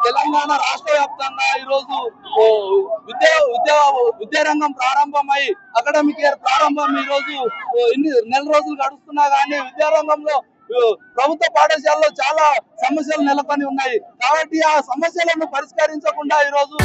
తెలంగాణ రాష్ట్ర వ్యాప్తంగా ఈ రోజు విద్యారంగం ప్రారంభమై అకాడమిక్ ఇయర్ ప్రారంభం ఈ రోజు నెల రోజులు గడుస్తున్నా గానీ విద్యారంగంలో ప్రభుత్వ పాఠశాలలో చాలా సమస్యలు నెలకొని ఉన్నాయి. కాబట్టి ఆ సమస్యలను పరిష్కరించకుండా ఈ రోజు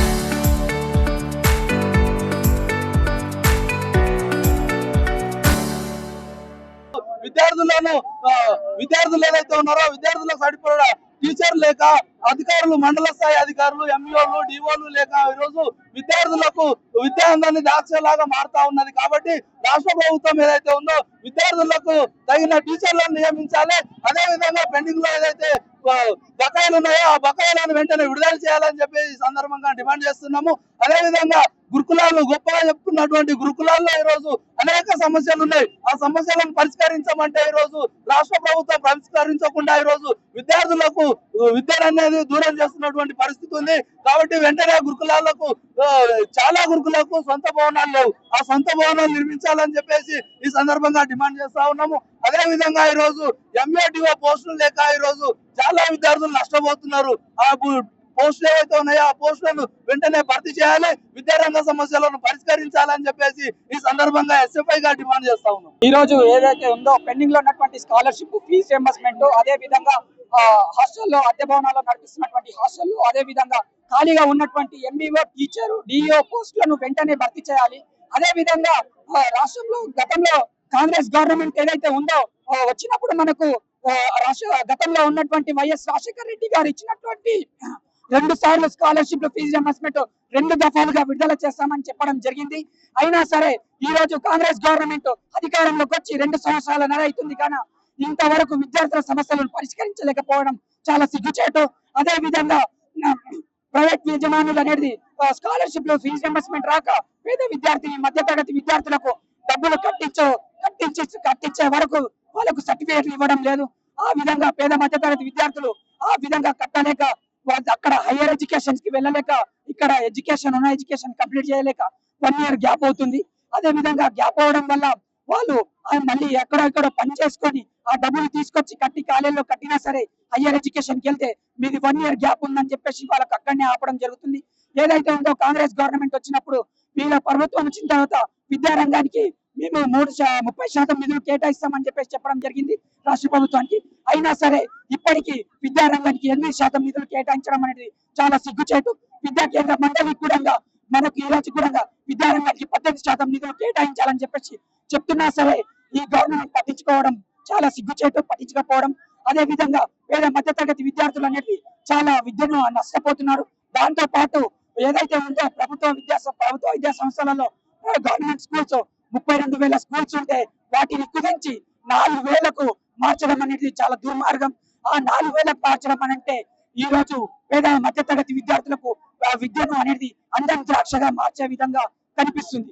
విద్యార్థులు ఏదైతే ఉన్నారో విద్యార్థులకు సరిపడా టీచర్ లేక అధికారులు మండల స్థాయి అధికారులు ఎంఈఓలు డిఓలు లేక ఈరోజు విద్యార్థులకు విద్యారంగాన్ని దాచేలాగా మారుతా ఉన్నది. కాబట్టి రాష్ట్ర ప్రభుత్వం ఏదైతే ఉందో విద్యార్థులకు తగిన టీచర్లను నియమించాలి. అదే విధంగా పెండింగ్ లో ఏదైతే బకాయిలు ఉన్నాయో ఆ బకాయిలను వెంటనే విడుదల చేయాలని చెప్పి ఈ సందర్భంగా డిమాండ్ చేస్తున్నాము. అదే విధంగా గురుకులాలు గొప్పగా చెప్పుకున్నటువంటి గురుకులాల్లో ఈ రోజు అనేక సమస్యలు ఉన్నాయి. ఆ సమస్యలను పరిష్కరించమంటే ఈ రోజు రాష్ట్ర ప్రభుత్వం పరిష్కరించకుండా ఈ రోజు విద్యార్థులకు విద్య అనేది దూరం చేస్తున్నటువంటి పరిస్థితి ఉంది. కాబట్టి వెంటనే గురుకులాలకు చాలా గురుకులకు సొంత భవనాలు లేవు. ఆ సొంత భవనాలు నిర్మించాలని చెప్పేసి ఈ సందర్భంగా డిమాండ్ చేస్తా ఉన్నాము. అదే విధంగా ఈ రోజు ఎంఏడిఓ పోస్టులు లేక ఈ రోజు చాలా విద్యార్థులు నష్టపోతున్నారు. ఆ పోస్టులు ఏవైతే ఉన్నాయో ఆ పోస్టులను వెంటనే భర్తీ చేయాలి, విద్యారంగ సమస్యలను పరిష్కరించాలని చెప్పేసి ఈ సందర్భంగా ఎస్ఎఫ్ఐ గా డిమాండ్ చేస్తా ఉన్నాం. ఈ రోజు ఏదైతే ఉందో పెండింగ్ లో ఉన్నటువంటి స్కాలర్షిప్ ఫీజు రింబర్స్మెంట్, అదే విధంగా హాస్టల్లో అద్దె భవనాల్లో నడిపిస్తున్నటువంటి హాస్టల్, అదే విధంగా ఖాళీగా ఉన్నటువంటి ఎంబీఓ టీచర్ డిఓ పోస్టులను వెంటనే భర్తీ చేయాలి. అదే విధంగా రాష్ట్రంలో గతంలో కాంగ్రెస్ గవర్నమెంట్ ఏదైతే ఉందో వచ్చినప్పుడు మనకు గతంలో ఉన్నటువంటి వైఎస్ రాజశేఖర రెడ్డి గారు ఇచ్చినటువంటి 2 సార్లు స్కాలర్షిప్ ఫీజు రింబర్స్మెంట్ 2 దఫాలుగా విడుదల చేస్తామని చెప్పడం జరిగింది. అయినా సరే ఈ రోజు కాంగ్రెస్ గవర్నమెంట్ అధికారంలోకి వచ్చి 2 సంవత్సరాలన్నర అవుతుంది కానీ ఇంతవరకు విద్యార్థుల సమస్యలను పరిష్కరించలేకపోవడం చాలా సిగ్గుచేటు. అదే విధంగా ప్రైవేట్ యజమానులు అనేది స్కాలర్షిప్ ఫీజు రింబర్స్మెంట్ రాక పేద విద్యార్థి మధ్యతరగతి విద్యార్థులకు డబ్బులు కట్టించే వరకు వాళ్ళకు సర్టిఫికేట్లు ఇవ్వడం లేదు. ఆ విధంగా పేద మధ్యతరగతి విద్యార్థులు ఆ విధంగా కట్టలేక అక్కడ హైయర్ ఎడ్యుకేషన్ కి వెళ్ళలేక ఇక్కడ ఎడ్యుకేషన్ కంప్లీట్ చేయలేక 1 ఇయర్ గ్యాప్ అవుతుంది. అదే విధంగా గ్యాప్ అవడం వల్ల వాళ్ళు మళ్ళీ ఎక్కడెక్కడ పని చేసుకొని ఆ డబ్బులు తీసుకొచ్చి కట్టి కాలేజీలో కట్టినా సరే హైయర్ ఎడ్యుకేషన్ కి వెళ్తే మీది 1 ఇయర్ గ్యాప్ ఉందని చెప్పేసి వాళ్ళకి అక్కడనే ఆపడం జరుగుతుంది. ఏదైతే ఉందో కాంగ్రెస్ గవర్నమెంట్ వచ్చినప్పుడు వీళ్ళ ప్రభుత్వం వచ్చిన తర్వాత విద్యారంగానికి మేము 30% నిధులు కేటాయిస్తామని చెప్పేసి చెప్పడం జరిగింది రాష్ట్ర ప్రభుత్వానికి. అయినా సరే ఇప్పటికీ విద్యారంగానికి 8% నిధులు కేటాయించడం అనేది చాలా సిగ్గుచేటు. విద్యా కేంద్ర మండలి కూడా మనకు ఈ రోజు కూడా విద్యారంగానికి 18% నిధులు కేటాయించాలని చెప్పేసి చెప్తున్నా సరే ఈ గవర్నమెంట్ పట్టించుకోవడం చాలా సిగ్గుచేటు, పట్టించకపోవడం. అదే విధంగా పేద మధ్యతరగతి విద్యార్థులు అనేది చాలా విద్యను నష్టపోతున్నారు. దాంతో పాటు ఏదైతే ఉందో ప్రభుత్వ విద్యా సంస్థలలో గవర్నమెంట్ స్కూల్స్ 32,000 స్కూల్స్ ఉంటే వాటిని కుదించి 4,000కు మార్చడం అనేది చాలా దుర్మార్గం. ఆ 4,000కు మార్చడం అంటే ఈ రోజు పేద మధ్యతరగతి విద్యార్థులకు విద్యను అనేది అందం ద్రాక్షగా మార్చే విధంగా కనిపిస్తుంది.